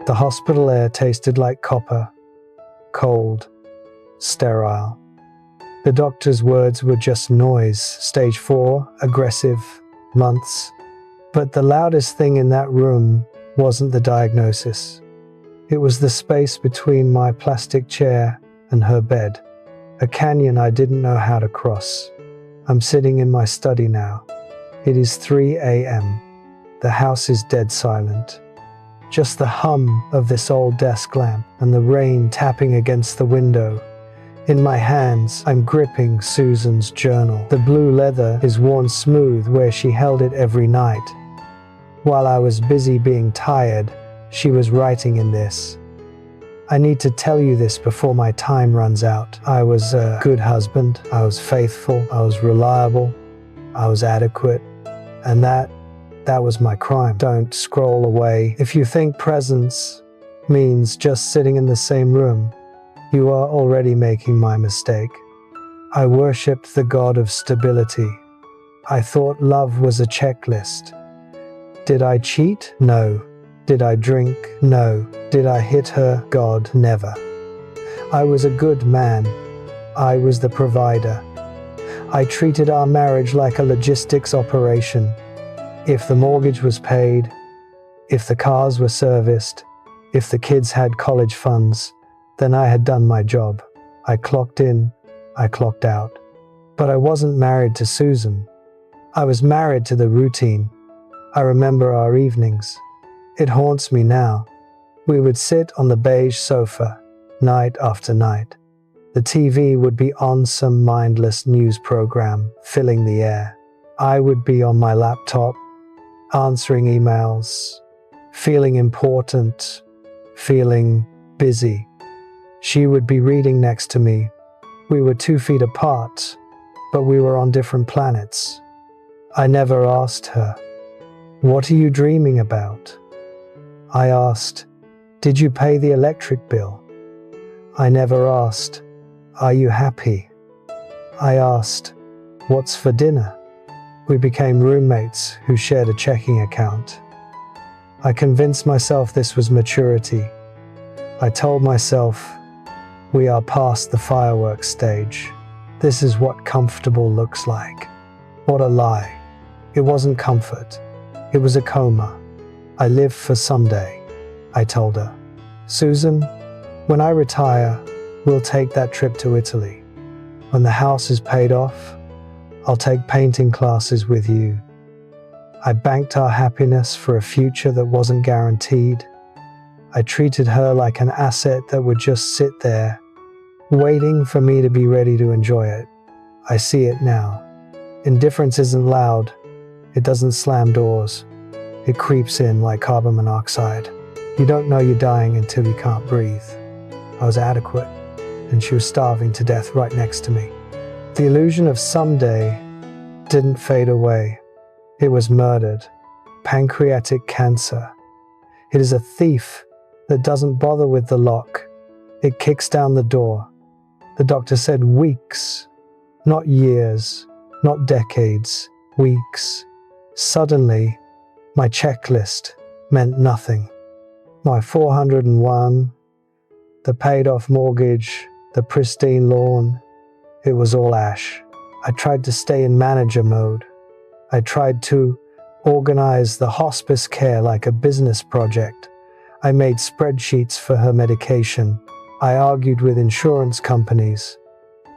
The hospital air tasted like copper, cold, sterile. The doctor's words were just noise, stage 4, aggressive, months. But the loudest thing in that room wasn't the diagnosis. It was the space between my plastic chair and her bed, a canyon I didn't know how to cross. I'm sitting in my study now. It is 3 a.m. The house is dead silent. Just the hum of this old desk lamp and the rain tapping against the window. In my hands, I'm gripping Susan's journal. The blue leather is worn smooth where she held it every night. While I was busy being tired, she was writing in this. I need to tell you this before my time runs out. I was a good husband. I was faithful. I was reliable. I was adequate. And that was my crime. Don't scroll away. If you think presence means just sitting in the same room, you are already making my mistake. I worshipped the god of stability. I thought love was a checklist. Did I cheat? No. Did I drink? No. Did I hit her? God, never. I was a good man. I was the provider. I treated our marriage like a logistics operation. If the mortgage was paid, if the cars were serviced, if the kids had college funds, then I had done my job. I clocked in, I clocked out. But I wasn't married to Susan. I was married to the routine. I remember our evenings. It haunts me now. We would sit on the beige sofa, night after night. The TV would be on some mindless news program, filling the air. I would be on my laptop, answering emails, feeling important, feeling busy. She would be reading next to me. We were 2 feet apart, but we were on different planets. I never asked her, "What are you dreaming about?" I asked, "Did you pay the electric bill?" I never asked, "Are you happy?" I asked, "What's for dinner?" We became roommates who shared a checking account. I convinced myself this was maturity. I told myself, we are past the fireworks stage. This is what comfortable looks like. What a lie. It wasn't comfort. It was a coma. I live for someday, I told her. Susan, when I retire, we'll take that trip to Italy. When the house is paid off, I'll take painting classes with you. I banked our happiness for a future that wasn't guaranteed. I treated her like an asset that would just sit there, waiting for me to be ready to enjoy it. I see it now. Indifference isn't loud. It doesn't slam doors. It creeps in like carbon monoxide. You don't know you're dying until you can't breathe. I was adequate, and she was starving to death right next to me. The illusion of someday didn't fade away. It was murdered. Pancreatic cancer. It is a thief that doesn't bother with the lock. It kicks down the door. The doctor said weeks, not years, not decades, weeks. Suddenly, my checklist meant nothing. My 401, the paid-off mortgage, the pristine lawn, it was all ash. I tried to stay in manager mode. I tried to organize the hospice care like a business project. I made spreadsheets for her medication. I argued with insurance companies.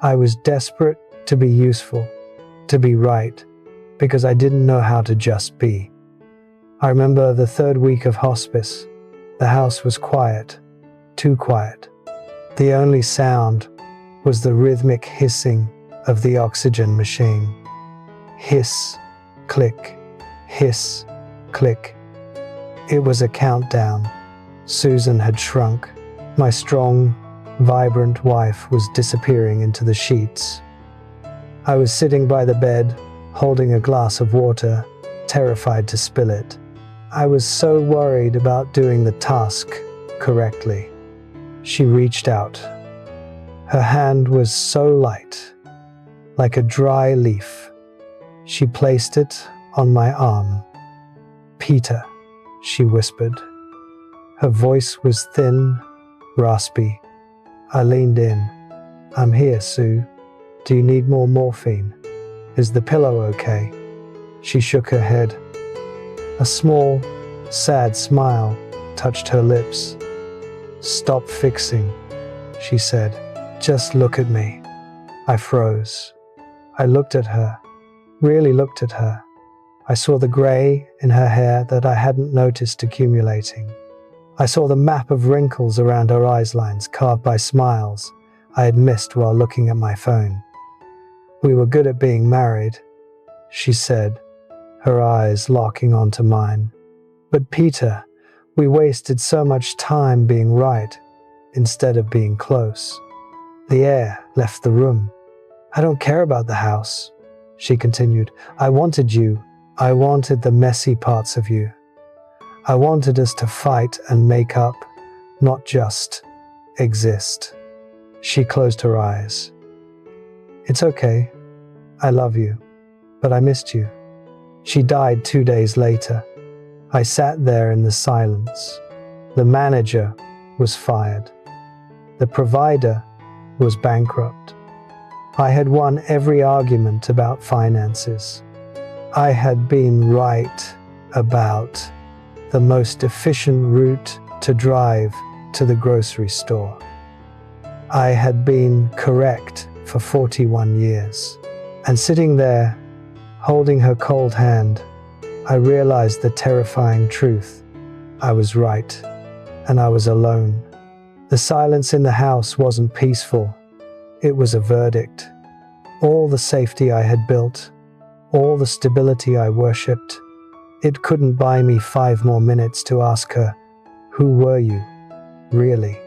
I was desperate to be useful, to be right, because I didn't know how to just be. I remember the 3rd week of hospice. The house was quiet, too quiet. The only sound was the rhythmic hissing of the oxygen machine. Hiss, click, hiss, click. It was a countdown. Susan had shrunk. My strong, vibrant wife was disappearing into the sheets. I was sitting by the bed, holding a glass of water, terrified to spill it. I was so worried about doing the task correctly. She reached out. Her hand was so light, like a dry leaf. She placed it on my arm. "Peter," she whispered. Her voice was thin, raspy. I leaned in. "I'm here, Sue. Do you need more morphine? Is the pillow okay?" She shook her head. A small, sad smile touched her lips. "Stop fixing," she said. "Just look at me." I froze. I looked at her, really looked at her. I saw the gray in her hair that I hadn't noticed accumulating. I saw the map of wrinkles around her eyes lines carved by smiles I had missed while looking at my phone. "We were good at being married," she said, her eyes locking onto mine. "But Peter, we wasted so much time being right instead of being close." The air left the room. "I don't care about the house," she continued. "I wanted you. I wanted the messy parts of you. I wanted us to fight and make up, not just exist." She closed her eyes. "It's okay. I love you, but I missed you." She died 2 days later. I sat there in the silence. The manager was fired. The provider was bankrupt. I had won every argument about finances. I had been right about the most efficient route to drive to the grocery store. I had been correct for 41 years. And sitting there, holding her cold hand, I realized the terrifying truth. I was right, and I was alone. The silence in the house wasn't peaceful. It was a verdict. All the safety I had built, all the stability I worshipped, it couldn't buy me 5 more minutes to ask her, "Who were you, really?"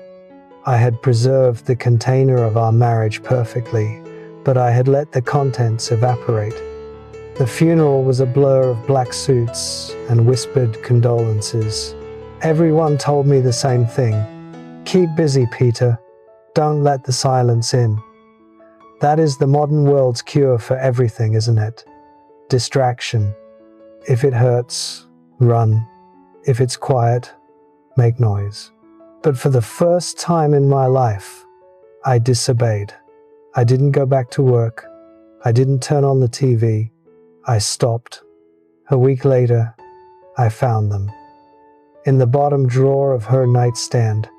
I had preserved the container of our marriage perfectly, but I had let the contents evaporate. The funeral was a blur of black suits and whispered condolences. Everyone told me the same thing. "Keep busy, Peter. Don't let the silence in." That is the modern world's cure for everything, isn't it? Distraction. If it hurts, run. If it's quiet, make noise. But for the first time in my life, I disobeyed. I didn't go back to work. I didn't turn on the TV. I stopped. A week later, I found them. In the bottom drawer of her nightstand,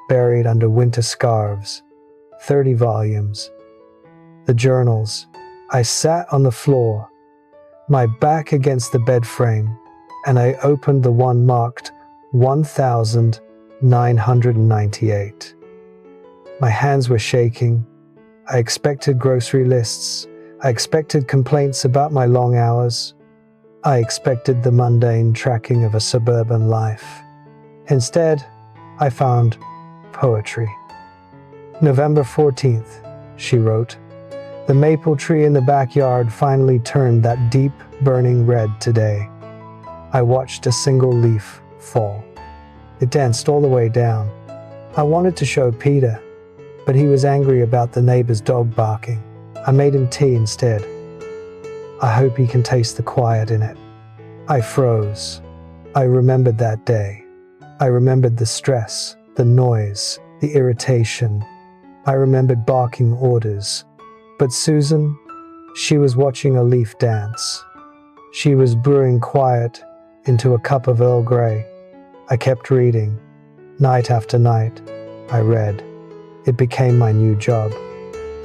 buried under winter scarves, 30 volumes. The journals. I sat on the floor, my back against the bed frame, and I opened the one marked 1998. My hands were shaking. I expected grocery lists. I expected complaints about my long hours. I expected the mundane tracking of a suburban life. Instead, I found poetry. November 14th, she wrote. The maple tree in the backyard finally turned that deep, burning red today. I watched a single leaf fall. It danced all the way down. I wanted to show Peter, but he was angry about the neighbor's dog barking. I made him tea instead. I hope he can taste the quiet in it. I froze. I remembered that day. I remembered the stress, the noise, the irritation. I remembered barking orders. But Susan, she was watching a leaf dance. She was brewing quiet into a cup of Earl Grey. I kept reading. Night after night, I read. It became my new job.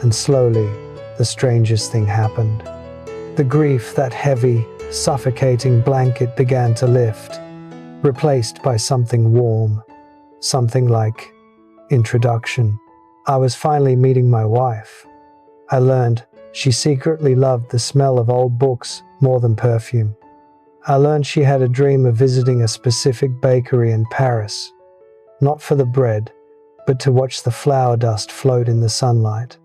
And slowly, the strangest thing happened. The grief, that heavy, suffocating blanket began to lift, replaced by something warm, something like introduction. I was finally meeting my wife. I learned she secretly loved the smell of old books more than perfume. I learned she had a dream of visiting a specific bakery in Paris, not for the bread, but to watch the flour dust float in the sunlight.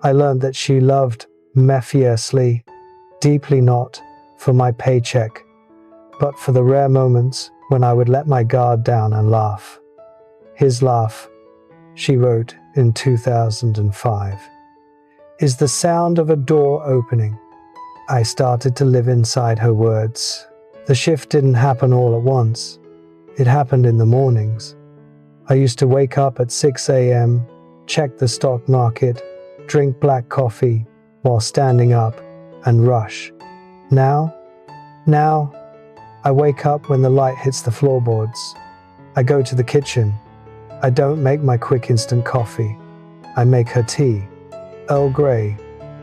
I learned that she loved me fiercely, deeply, not for my paycheck, but for the rare moments when I would let my guard down and laugh. His laugh, she wrote in 2005, is the sound of a door opening. I started to live inside her words. The shift didn't happen all at once. It happened in the mornings. I used to wake up at 6 a.m., check the stock market, drink black coffee while standing up, and rush. Now, I wake up when the light hits the floorboards. I go to the kitchen. I don't make my quick instant coffee. I make her tea, Earl Grey,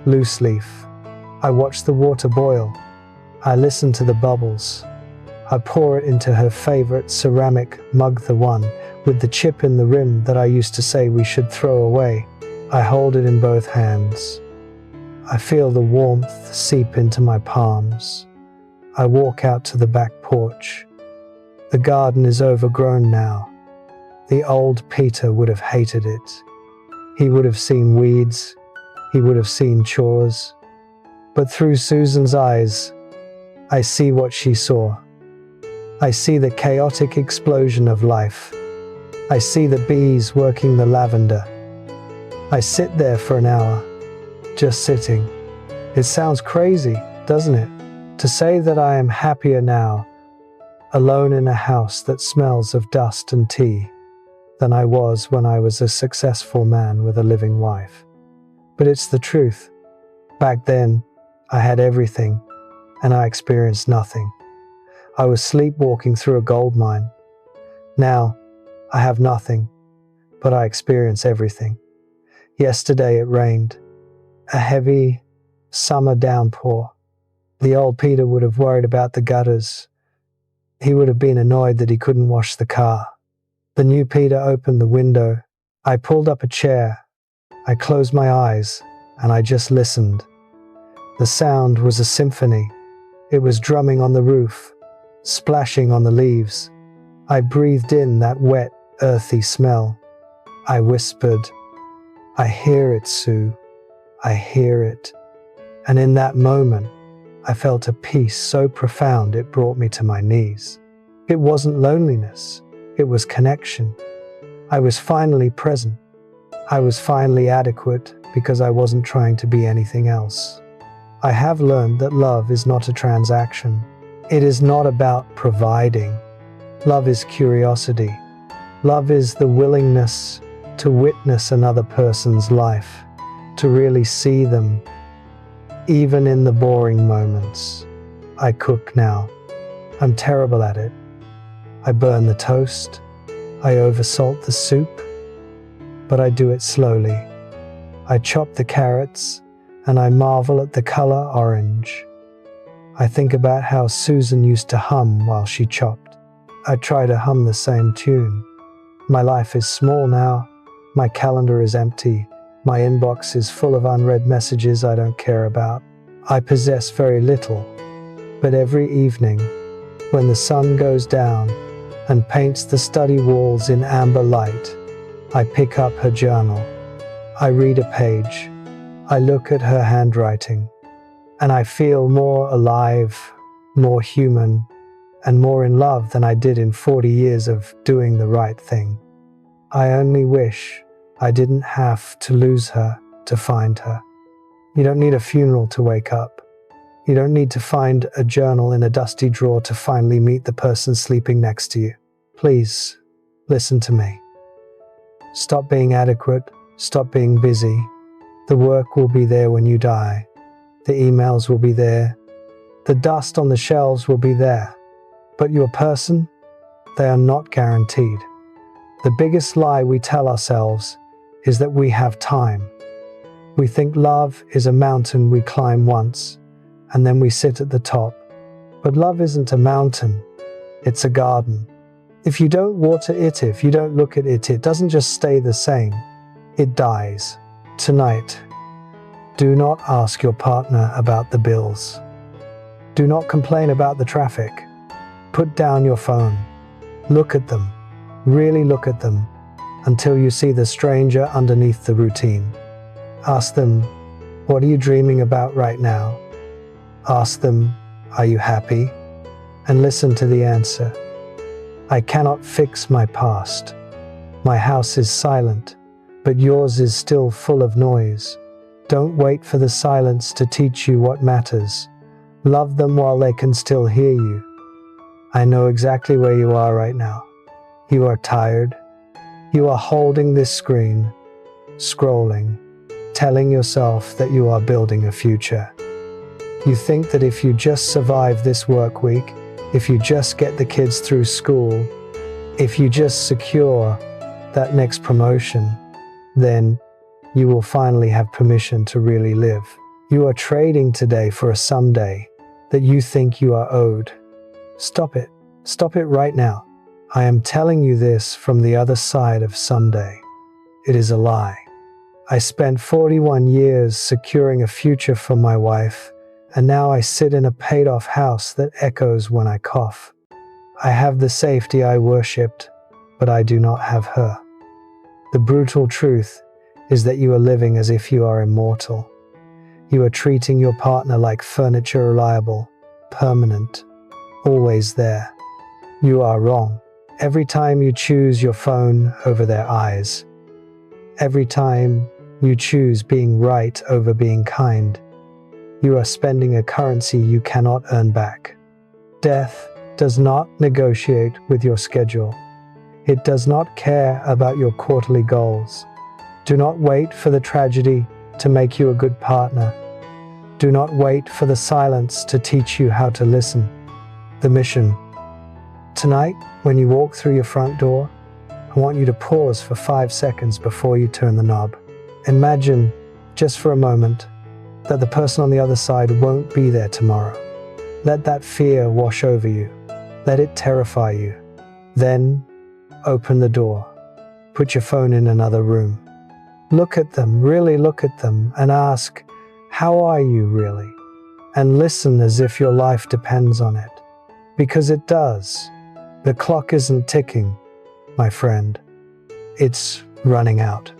loose leaf. I watch the water boil. I listen to the bubbles. I pour it into her favorite ceramic mug, the one with the chip in the rim that I used to say we should throw away. I hold it in both hands. I feel the warmth seep into my palms. I walk out to the back porch. The garden is overgrown now. The old Peter would have hated it. He would have seen weeds. He would have seen chores. But through Susan's eyes, I see what she saw. I see the chaotic explosion of life. I see the bees working the lavender. I sit there for an hour, just sitting. It sounds crazy, doesn't it? To say that I am happier now, alone in a house that smells of dust and tea, than I was when I was a successful man with a living wife. But it's the truth. Back then, I had everything, and I experienced nothing. I was sleepwalking through a gold mine. Now, I have nothing, but I experience everything. Yesterday it rained, a heavy summer downpour. The old Peter would have worried about the gutters. He would have been annoyed that he couldn't wash the car. The new Peter opened the window. I pulled up a chair. I closed my eyes, and I just listened. The sound was a symphony. It was drumming on the roof, splashing on the leaves. I breathed in that wet, earthy smell. I whispered, "I hear it, Sue. I hear it." And in that moment, I felt a peace so profound it brought me to my knees. It wasn't loneliness, it was connection. I was finally present. I was finally adequate because I wasn't trying to be anything else. I have learned that love is not a transaction. It is not about providing. Love is curiosity. Love is the willingness to witness another person's life, to really see them, even in the boring moments. I cook now. I'm terrible at it. I burn the toast. I oversalt the soup. But I do it slowly. I chop the carrots, and I marvel at the color orange. I think about how Susan used to hum while she chopped. I try to hum the same tune. My life is small now. My calendar is empty. My inbox is full of unread messages I don't care about. I possess very little, but every evening, when the sun goes down and paints the study walls in amber light, I pick up her journal. I read a page. I look at her handwriting, and I feel more alive, more human, and more in love than I did in 40 years of doing the right thing. I only wish I didn't have to lose her to find her. You don't need a funeral to wake up. You don't need to find a journal in a dusty drawer to finally meet the person sleeping next to you. Please, listen to me. Stop being adequate. Stop being busy. The work will be there when you die. The emails will be there. The dust on the shelves will be there. But your person, they are not guaranteed. The biggest lie we tell ourselves is that we have time. We think love is a mountain we climb once, and then we sit at the top. But love isn't a mountain, it's a garden. If you don't water it, if you don't look at it, it doesn't just stay the same, it dies. Tonight, do not ask your partner about the bills. Do not complain about the traffic. Put down your phone. Look at them. Really look at them until you see the stranger underneath the routine. Ask them, what are you dreaming about right now? Ask them, are you happy? And listen to the answer. I cannot fix my past. My house is silent, but yours is still full of noise. Don't wait for the silence to teach you what matters. Love them while they can still hear you. I know exactly where you are right now. You are tired. You are holding this screen, scrolling, telling yourself that you are building a future. You think that if you just survive this work week, if you just get the kids through school, if you just secure that next promotion, then you will finally have permission to really live. You are trading today for a someday that you think you are owed. Stop it. Stop it right now. I am telling you this from the other side of someday. It is a lie. I spent 41 years securing a future for my wife, and now I sit in a paid-off house that echoes when I cough. I have the safety I worshipped, but I do not have her. The brutal truth is that you are living as if you are immortal. You are treating your partner like furniture, reliable, permanent, always there. You are wrong. Every time you choose your phone over their eyes, every time you choose being right over being kind, you are spending a currency you cannot earn back. Death does not negotiate with your schedule. It does not care about your quarterly goals. Do not wait for the tragedy to make you a good partner. Do not wait for the silence to teach you how to listen. The mission. Tonight, when you walk through your front door, I want you to pause for 5 seconds before you turn the knob. Imagine, just for a moment, that the person on the other side won't be there tomorrow. Let that fear wash over you. Let it terrify you. Then, open the door. Put your phone in another room. Look at them, really look at them, and ask, how are you really? And listen as if your life depends on it. Because it does. The clock isn't ticking, my friend. It's running out.